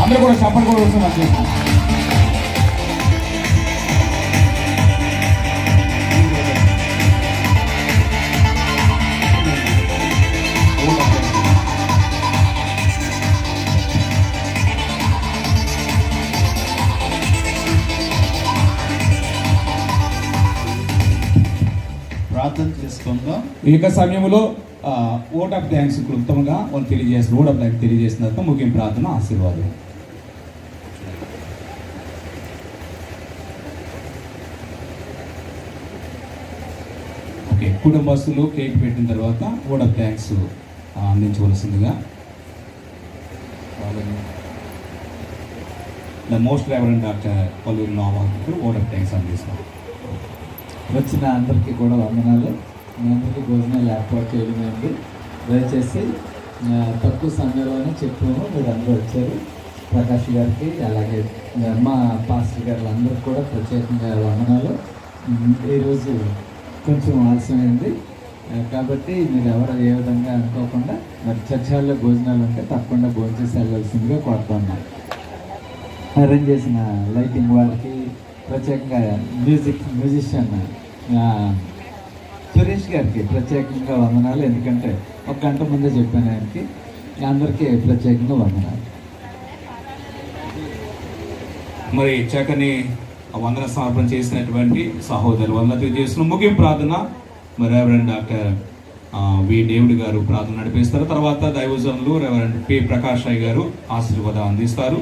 అందరూ కూడా సపోర్ట్ కూడా వస్తుంది. ప్రార్థన చేసుకుందాం. ఈ యొక్క సమయంలో ఓట్ ఆఫ్ థ్యాంక్స్ క్లుప్తంగా వాళ్ళు తెలియజేసిన ఓట్ ఆఫ్ థ్యాంక్స్ తెలియజేసిన తర్వాత ముఖ్యం ప్రార్థన ఆశీర్వాదం. ఓకే, కుటుంబస్తులు కేక్ పెట్టిన తర్వాత ఓట్ ఆఫ్ థ్యాంక్స్ అందించవలసిందిగా the most reverend doctor Palluri నోవాకు ఓట్ ఆఫ్ థ్యాంక్స్ అందిస్తాం. వచ్చిన అందరికీ కూడా వందనాలు. మీ అందరికీ భోజనాలు ఏర్పాటు చేయడమైంది. దయచేసి తక్కువ సమయంలోనే చెప్పాము, మీరు అందరూ వచ్చారు. ప్రకాష్ గారికి అలాగే మా పాస్టర్ గారు అందరికీ కూడా ప్రత్యేకంగా వందనాలు. ఈరోజు కొంచెం ఆలస్యమైంది కాబట్టి మీరు ఎవరు ఏ విధంగా అనుకోకుండా మరి చర్చాల్లో భోజనాలు ఉంటే తప్పకుండా భోజనం చేసి వెళ్ళవలసిందిగా కోరుతున్నాను. అరేంజ్ చేసిన లైటింగ్ వారికి ప్రత్యేకంగా మ్యూజిషియన్ సురేష్ గారికి ప్రత్యేకంగా వందనాలు. ఎందుకంటే ఒక గంట ముందే చెప్పాను ఆయనకి. అందరికీ ప్రత్యేకంగా వందనాలు. మరి చక్కని వందన సమర్పణ చేసినటువంటి సహోదరులు వందన తెలియజేస్తున్న ముగింపు ప్రార్థన మరి రెవరెండ్ డాక్టర్ వి డేవిడ్ గారు ప్రార్థన నడిపిస్తారు. తర్వాత దైవజనులు రెవరెండ్ పి ప్రకాష్ రాయ్ గారు ఆశీర్వాదం అందిస్తారు.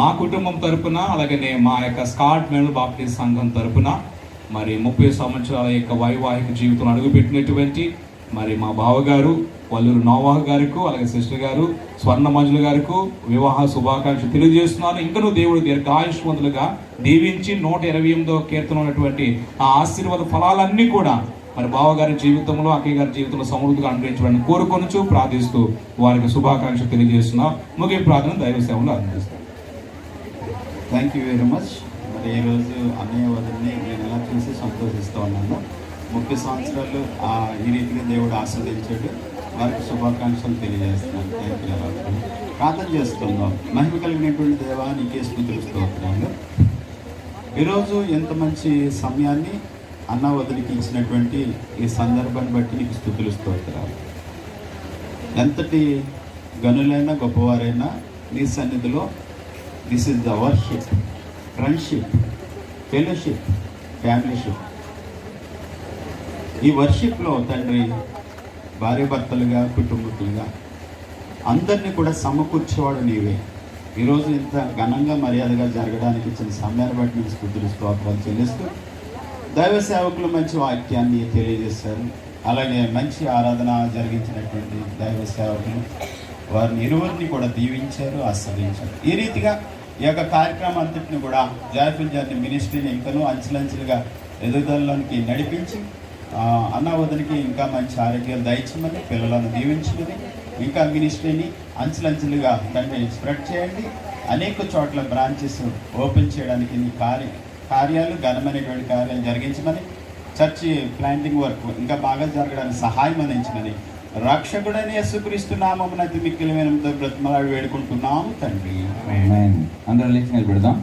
మా కుటుంబం తరపున అలాగే మా యొక్క స్కాట్ మెడల్ బాప్టిస్ట్ సంఘం తరపున మరి 30 సంవత్సరాల యొక్క వైవాహిక జీవితం అడుగుపెట్టినటువంటి మరి మా బావగారు వల్లూరు నోవాహ గారికి అలాగే సిస్టర్ గారు స్వర్ణ మంజుల గారికి వివాహ శుభాకాంక్షలు తెలియజేస్తున్నాను. ఇంకనూ దేవుడు దీర్ఘాయుష్మంతులుగా దీవించి 128వ కీర్తన ఉన్నటువంటి ఆ ఆశీర్వాద ఫలాలన్నీ కూడా మరి బావగారి జీవితంలో అక్కయ్య గారి జీవితంలో సమృద్ధిగా అనుగ్రహించడానికి కోరుకొనుచు ప్రార్థిస్తూ వారికి శుభాకాంక్షలు తెలియజేస్తున్నాం. ముగింపు ప్రార్థన దైవ సేవలు అందిస్తాం. Thank you very much. మరి ఈరోజు అన్నయ్య వదిలిని నేను ఎలా చూసి సంతోషిస్తూ ఉన్నాను. 30 సంవత్సరాలు ఈ రీతిగా దేవుడు ఆస్వాదించాడు. వారికి శుభాకాంక్షలు తెలియజేస్తున్నాను. Thank you. ప్రార్థన చేస్తున్నాం. మహిమ కలిగినటువంటి దేవా నీకే స్తుతులు స్తోత్రాలు. ఈరోజు ఎంత మంచి సమయాన్ని అన్న వదిలికి ఇచ్చినటువంటి ఈ సందర్భాన్ని బట్టి నీకు స్తుతులు స్తోత్రాలు. ఎంతటి గనులైనా గొప్పవారైనా నీ సన్నిధిలో this is the worship, friendship, fellowship, familyship. ఈ వర్షిప్లో తండ్రి భార్య భర్తలుగా కుటుంబకులుగా అందరినీ కూడా సమకూర్చేవాడు నీవే. ఈరోజు ఇంత ఘనంగా మర్యాదగా జరగడానికి ఇచ్చిన సమయాన్ని బట్టి నీకు స్తుతులు స్తోత్రాలు చెల్లిస్తూ దైవ సేవకులు మంచి వాక్యాన్ని తెలియజేశారు. అలాగే మంచి ఆరాధన జరిగించినటువంటి దైవ సేవకులు వారిని ఇరువురిని కూడా దీవించారు, ఆస్వాదించారు. ఈ రీతిగా ఈ యొక్క కార్యక్రమం అంతటిని కూడా జాయ్ఫుల్ జర్నీ మినిస్ట్రీని ఇంకనూ అంచెలంచెలుగా ఎదుగుదలలోనికి నడిపించి అన్న వదిలికి ఇంకా మంచి ఆరోగ్యాలు దయచమని, పిల్లలను దీవించమని, ఇంకా మినిస్ట్రీని అంచెలంచెలుగా దాన్ని స్ప్రెడ్ చేయండి. అనేక చోట్ల బ్రాంచెస్ ఓపెన్ చేయడానికి నీ కార్యాలు ఘనమైనటువంటి కార్యాలు జరిగించమని, చర్చి ప్లాంటింగ్ వర్క్ ఇంకా బాగా జరగడానికి సహాయం అందించమని రక్షకుడైన యేసుక్రీస్తు నామమున అతి మిక్కిలి బ్రతిమలాడి వేడుకుంటున్నాము తండ్రి. అందరూ లేచి నిలబెడదాం.